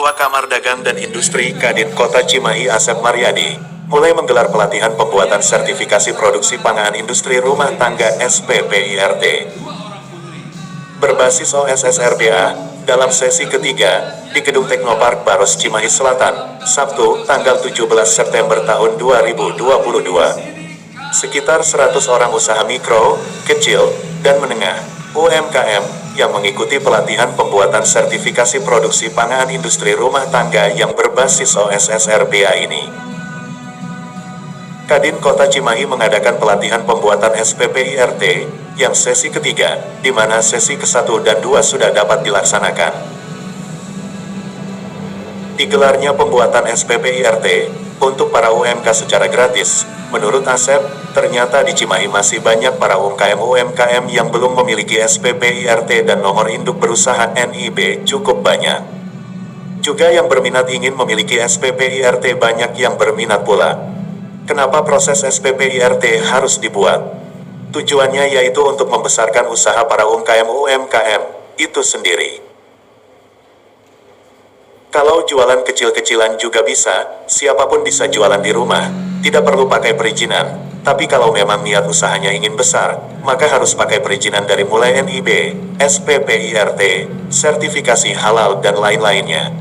Ketua Kamar Dagang dan Industri Kadin Kota Cimahi Asep Maryadi, mulai menggelar pelatihan pembuatan sertifikasi produksi pangan industri rumah tangga SPPIRT. Berbasis OSSRBA, dalam sesi ketiga, di Gedung Teknopark Baros Cimahi Selatan, Sabtu, tanggal 17 September tahun 2022. Sekitar 100 orang usaha mikro, kecil, dan menengah, UMKM, yang mengikuti pelatihan pembuatan sertifikasi produksi pangan industri rumah tangga yang berbasis OSSRBA ini. Kadin Kota Cimahi mengadakan pelatihan pembuatan SPPIRT, yang sesi ketiga, di mana sesi ke-1 dan 2 sudah dapat dilaksanakan. Digelarnya pembuatan SPPIRT, untuk para UMK secara gratis, menurut Asep, ternyata di Cimahi masih banyak para UMKM yang belum memiliki SPPIRT dan nomor induk berusaha NIB cukup banyak. Juga yang berminat ingin memiliki SPPIRT banyak yang berminat pula. Kenapa proses SPPIRT harus dibuat? Tujuannya yaitu untuk membesarkan usaha para UMKM itu sendiri. Kalau jualan kecil-kecilan juga bisa, siapapun bisa jualan di rumah, tidak perlu pakai perizinan. Tapi kalau memang niat usahanya ingin besar, maka harus pakai perizinan dari mulai NIB, SPPIRT, sertifikasi halal dan lain-lainnya.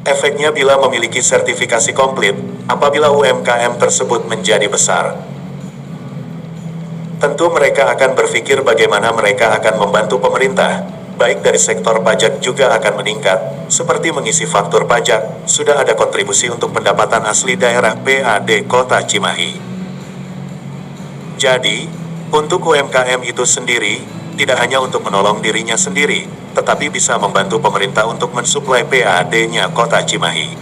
Efeknya bila memiliki sertifikasi komplit, apabila UMKM tersebut menjadi besar, tentu mereka akan berpikir bagaimana mereka akan membantu pemerintah, baik dari sektor pajak juga akan meningkat, seperti mengisi faktur pajak, sudah ada kontribusi untuk pendapatan asli daerah PAD Kota Cimahi. Jadi, untuk UMKM itu sendiri, tidak hanya untuk menolong dirinya sendiri, tetapi bisa membantu pemerintah untuk mensuplai PAD-nya Kota Cimahi.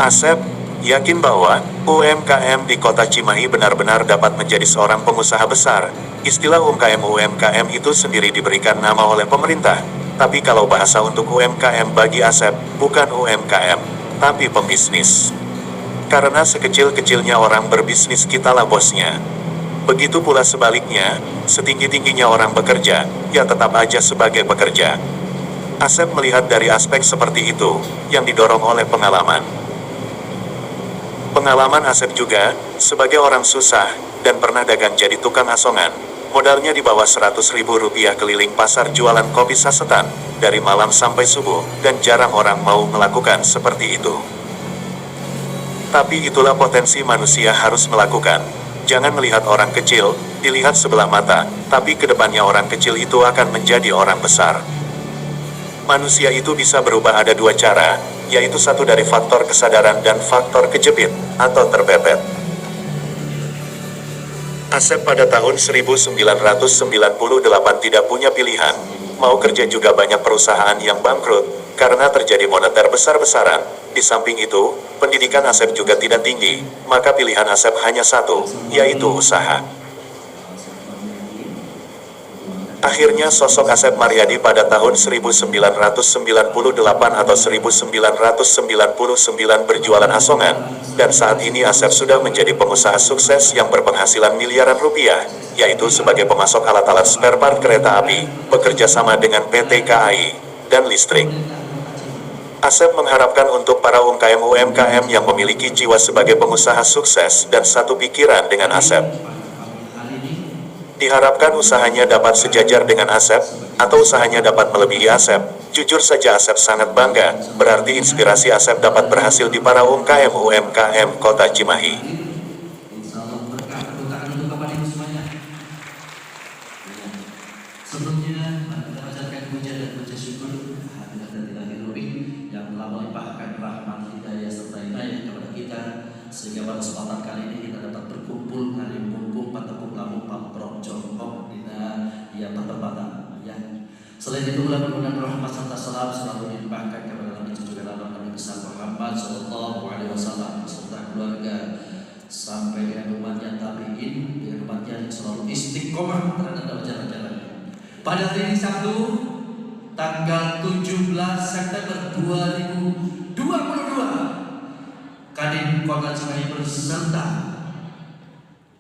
Asep yakin bahwa UMKM di Kota Cimahi benar-benar dapat menjadi seorang pengusaha besar. Istilah UMKM itu sendiri diberikan nama oleh pemerintah. Tapi kalau bahasa untuk UMKM bagi Asep, bukan UMKM, tapi pembisnis. Karena sekecil-kecilnya orang berbisnis kitalah bosnya. Begitu pula sebaliknya, setinggi-tingginya orang bekerja, ya tetap aja sebagai pekerja. Asep melihat dari aspek seperti itu, yang didorong oleh pengalaman. Pengalaman Asep juga, sebagai orang susah, dan pernah dagang jadi tukang asongan. Modalnya di bawah 100 ribu rupiah keliling pasar jualan kopi sasetan, dari malam sampai subuh, dan jarang orang mau melakukan seperti itu. Tapi itulah potensi manusia harus melakukan. Jangan melihat orang kecil, dilihat sebelah mata, tapi kedepannya orang kecil itu akan menjadi orang besar. Manusia itu bisa berubah ada dua cara, yaitu satu dari faktor kesadaran dan faktor kejepit, atau terpepet. Asep pada tahun 1998 tidak punya pilihan, mau kerja juga banyak perusahaan yang bangkrut, karena terjadi moneter besar-besaran. Di samping itu, pendidikan Asep juga tidak tinggi, maka pilihan Asep hanya satu, yaitu usaha. Akhirnya sosok Asep Maryadi pada tahun 1998 atau 1999 berjualan asongan, dan saat ini Asep sudah menjadi pengusaha sukses yang berpenghasilan miliaran rupiah, yaitu sebagai pemasok alat-alat spare part kereta api, bekerja sama dengan PT KAI, dan listrik. Asep mengharapkan untuk para UMKM yang memiliki jiwa sebagai pengusaha sukses dan satu pikiran dengan Asep. Diharapkan usahanya dapat sejajar dengan Asep, atau usahanya dapat melebihi Asep. Jujur saja Asep sangat bangga, berarti inspirasi Asep dapat berhasil di para UMKM Kota Cimahi. Sebelumnya, kita panjatkan puja dan puja syukur yang telah melimpahkan rahmat hidayah serta inayah kepada kita, sehingga pada kesempatan kali ini kita dapat berkumpul hari mumpung patepuk lamu pamprong jongkok yang terbatas. Ya. Selain itu pula permohonan rahmat serta salam selalu dilimpahkan kepada Nabi juga dalam Nabi besar Muhammad Sallallahu Alaihi Wasallam serta keluarga sampai dengan umatnya tabiin, dengan umatnya yang selalu istiqomah terhadap jalan-jalannya. Pada hari ini Sabtu, tanggal 17 September 2022, Kadin Kota Cimahi beserta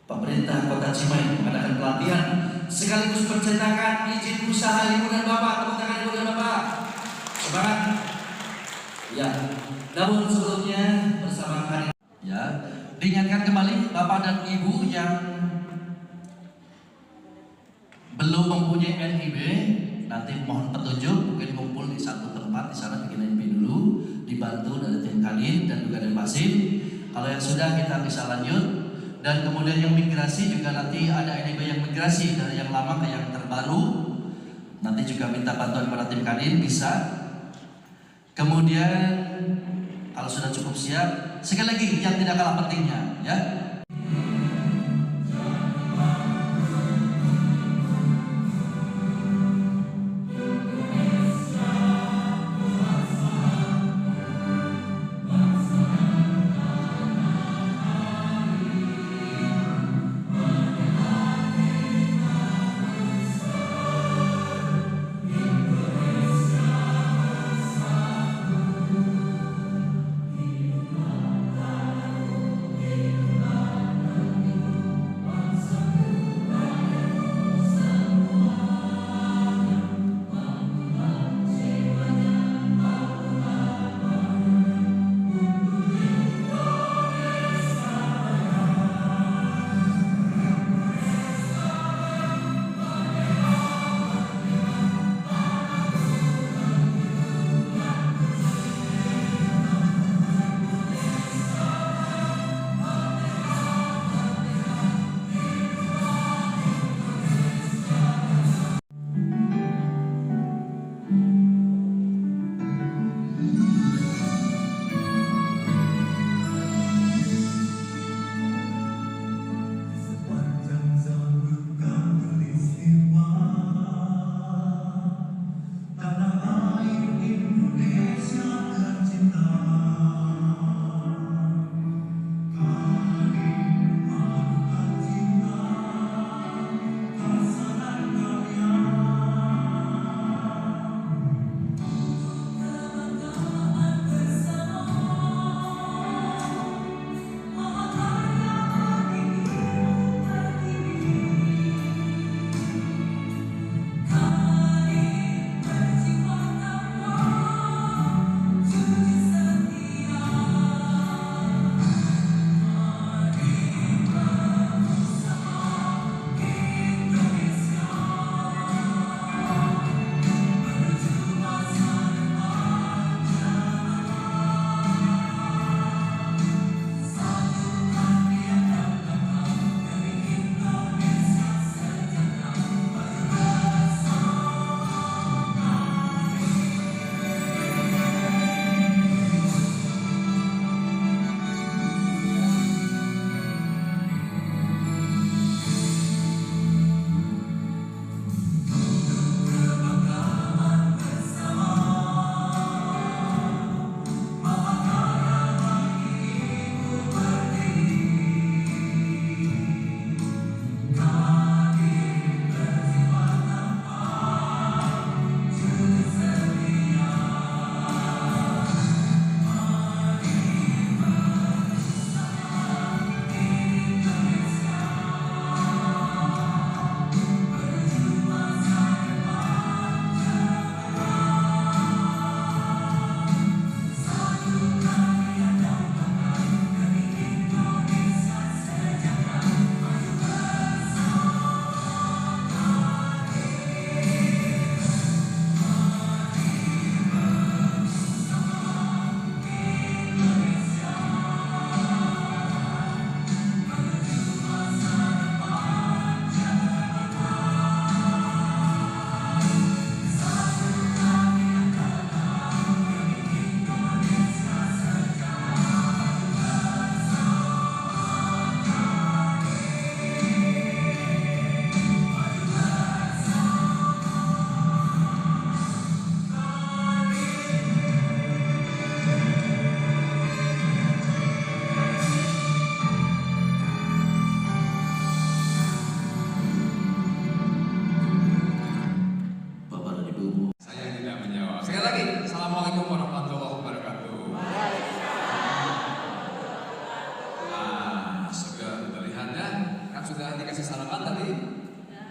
pemerintah Kota Cimahi mengadakan pelatihan sekaligus pencetakan izin usaha Ibu dan Bapak. Tepuk tangan Ibu dan Bapak. Semangat. Ya, namun sebelumnya bersama kalian ya, diingatkan kembali Bapak dan Ibu yang belum mempunyai NIB, nanti mohon petunjuk, mungkin kumpul di satu tempat di sana bikin NIB dulu, dibantu dari tim Kadin dan juga dari Pasim. Kalau yang sudah kita bisa lanjut, dan kemudian yang migrasi juga nanti ada NIB yang migrasi dari yang lama ke yang terbaru. Nanti juga minta bantuan pada tim Kadin bisa. Kemudian kalau sudah cukup siap, sekali lagi yang tidak kalah pentingnya ya.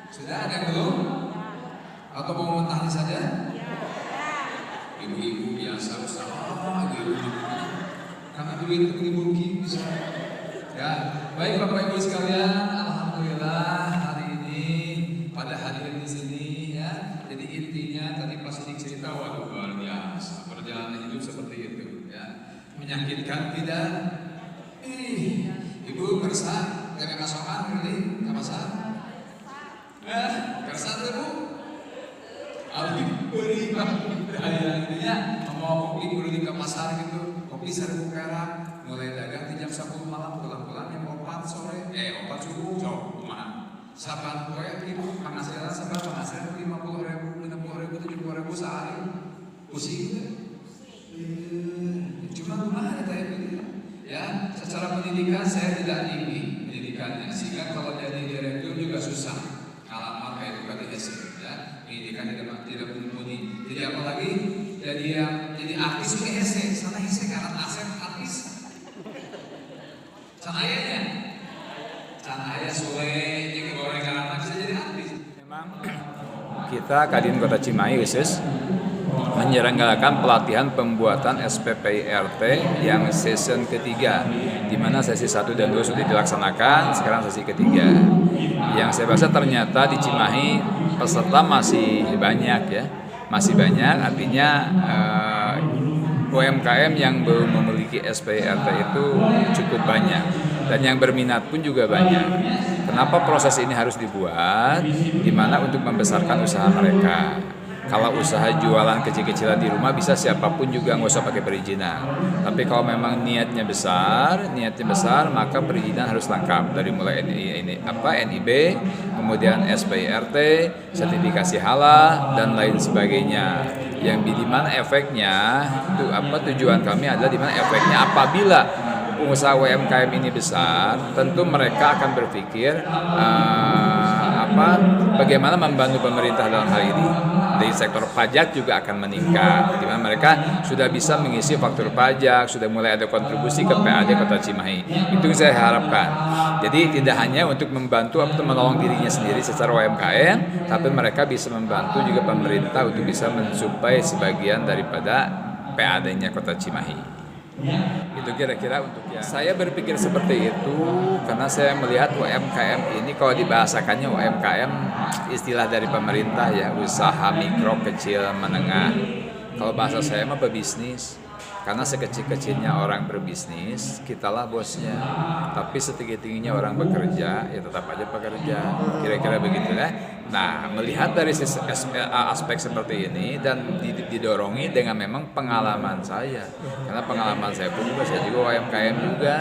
Sudah ada yang belum? Atau mau mentahnya saja? ibu-ibu biasa usaha gitu. Karena duit itu mungkin bisa. Ya, baik Bapak Ibu sekalian, alhamdulillah hari ini pada hadir di sini ya. Jadi intinya tadi Pak Sidik cerita, waduh luar biasa perjalanan hidup seperti itu ya. Menyakitkan tidak? Ibu kersah, kayak kasokan ini, nggak masalah. Kersah tuh Bu. Aldi beri intinya mau kopi beli ke pasar gitu, kopi 1.000 perak, mulai dagang di jam 10 malam, pulang-pulang jam 4 sore, 4 subuh, jauh kemana? Saban koyak ribu, penghasilan saban penghasilan 50.000, 60.000, 70.000 sehari, pusing gitu. Cuma ada kayak gitu. Ya, secara pendidikan saya tidak tinggi pendidikannya, sehingga kalau jadi direktur juga susah. Alamat kayak bukan di SD, ya. Pendidikan tidak mumpuni. Jadi apalagi jadi artis ke SD, sana SD karena Asep artis. Sana ayahnya, sana ayah Sule, jadi orang karena bisa jadi artis. Memang kita Kadin Kota Cimahi khusus menyelenggarakan pelatihan pembuatan SPPIRT yang season ketiga, di mana sesi 1 dan 2 sudah dilaksanakan, sekarang sesi ketiga. Yang saya baca ternyata di Cimahi peserta masih banyak ya, masih banyak, artinya UMKM yang belum memiliki SPIRT itu cukup banyak, dan yang berminat pun juga banyak. Kenapa proses ini harus dibuat? Di mana untuk membesarkan usaha mereka. Kalau usaha jualan kecil-kecilan di rumah bisa siapapun juga, nggak usah pakai perizinan. Tapi kalau memang niatnya besar, maka perizinan harus lengkap dari mulai NIB, kemudian SPIRT, sertifikasi halal dan lain sebagainya. Yang di mana efeknya tujuan kami adalah di mana efeknya apabila pengusaha UMKM ini besar, tentu mereka akan berpikir bagaimana membantu pemerintah dalam hal ini. Dari sektor pajak juga akan meningkat, di mana mereka sudah bisa mengisi faktur pajak, sudah mulai ada kontribusi ke PAD Kota Cimahi. Itu yang saya harapkan. Jadi tidak hanya untuk membantu atau menolong dirinya sendiri secara UMKM, tapi mereka bisa membantu juga pemerintah untuk bisa mensuplai sebagian daripada PAD-nya Kota Cimahi. Itu kira-kira untuk saya berpikir seperti itu karena saya melihat UMKM ini kalau dibahasakannya UMKM istilah dari pemerintah ya, usaha mikro, kecil, menengah. Kalau bahasa saya mah pebisnis. Karena sekecil-kecilnya orang berbisnis, kitalah bosnya. Tapi setinggi-tingginya orang bekerja, ya tetap aja pekerja. Kira-kira begitu ya. Nah, melihat dari aspek seperti ini dan didorongi dengan memang pengalaman saya. Karena pengalaman saya pun juga, saya juga UMKM juga,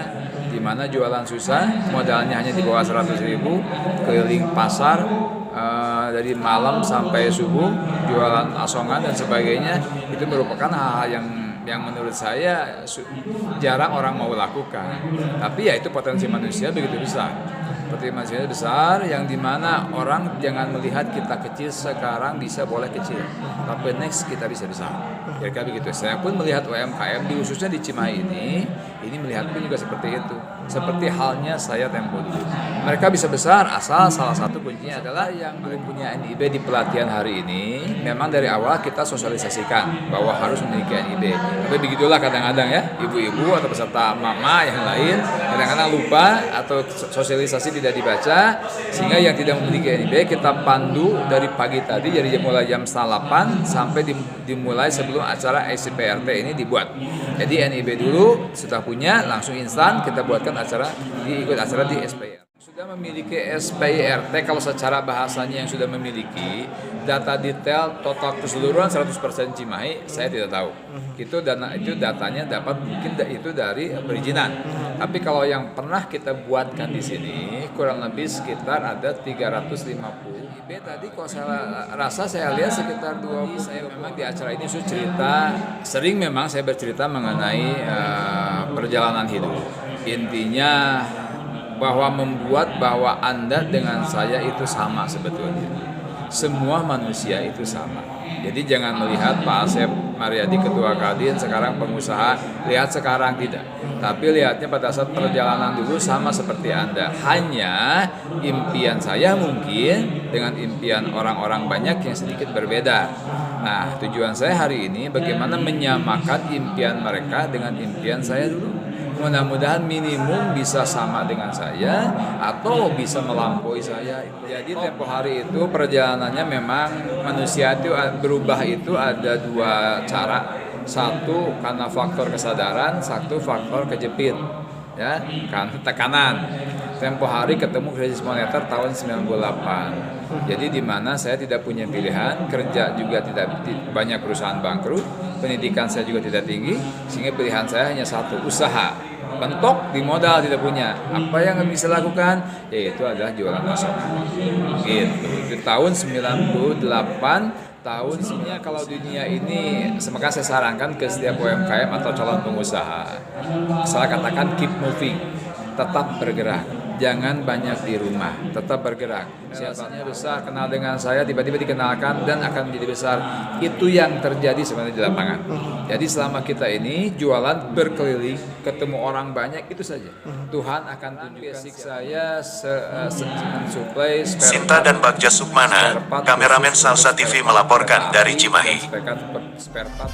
di mana jualan susah, modalnya hanya di bawah 100.000, keliling pasar, dari malam sampai subuh, jualan asongan dan sebagainya, itu merupakan hal-hal yang menurut saya jarang orang mau lakukan. Tapi ya itu potensi manusia begitu besar. Potensi manusia besar yang dimana orang jangan melihat kita kecil sekarang bisa boleh kecil, tapi next kita bisa besar. Kira-kira begitu. Saya pun melihat UMKM khususnya di Cimahi ini melihat pun juga seperti itu. Seperti halnya saya tempo dulu. Mereka bisa besar asal salah satu kuncinya adalah yang belum punya NIB di pelatihan hari ini. Memang dari awal kita sosialisasikan bahwa harus memiliki NIB. Tapi begitulah kadang-kadang ya, ibu-ibu atau peserta mama yang lain kadang-kadang lupa atau sosialisasi tidak dibaca, sehingga yang tidak memiliki NIB kita pandu dari pagi tadi, jadi mulai jam 8 sampai dimulai sebelum acara SPIRT ini dibuat. Jadi NIB dulu, setelah punya langsung instan kita buatkan ikut acara di SPIRT. Sudah memiliki SPIRT, kalau secara bahasanya yang sudah memiliki data detail total keseluruhan 100% Cimahi, saya tidak tahu. Itu datanya dapat mungkin itu dari perizinan. Tapi kalau yang pernah kita buatkan di sini kurang lebih sekitar ada 350. Tadi kalau saya rasa saya lihat sekitar 20. Saya memang di acara ini sering memang saya bercerita mengenai perjalanan hidup. Intinya bahwa membuat bahwa Anda dengan saya itu sama sebetulnya. semua manusia itu sama. Jadi jangan melihat Pak Asep Mariadi Ketua Kadin sekarang pengusaha, lihat sekarang tidak. Tapi lihatnya pada saat perjalanan dulu sama seperti Anda. Hanya impian saya mungkin dengan impian orang-orang banyak yang sedikit berbeda. Nah, tujuan saya hari ini bagaimana menyamakan impian mereka dengan impian saya dulu. Mudah-mudahan minimum bisa sama dengan saya atau bisa melampaui saya. Jadi tempo hari itu perjalanannya memang manusia itu berubah itu ada dua cara. Satu karena faktor kesadaran, satu faktor kejepit. Ya, kan tekanan. Tempo hari ketemu krisis moneter tahun 98. Jadi di mana saya tidak punya pilihan, kerja juga tidak banyak perusahaan bangkrut, pendidikan saya juga tidak tinggi, sehingga pilihan saya hanya satu, usaha. Bentok di modal tidak punya. Apa yang bisa lakukan? Yaitu adalah jualan nasional. Gitu. Itu tahun 98. Tahun sebenarnya kalau dunia ini, maka saya sarankan ke setiap UMKM atau calon pengusaha, saya katakan keep moving, tetap bergerak, jangan banyak di rumah, tetap bergerak. Siasatnya besar, kenal dengan saya, tiba-tiba dikenalkan dan akan menjadi besar. Itu yang terjadi sebenarnya di lapangan. Jadi selama kita ini jualan berkeliling, ketemu orang banyak, itu saja. Tuhan akan tunjukkan saya mensuplai Sinta dan Bagja Sukmana, kameramen Salsa TV melaporkan dari Cimahi. Spare part.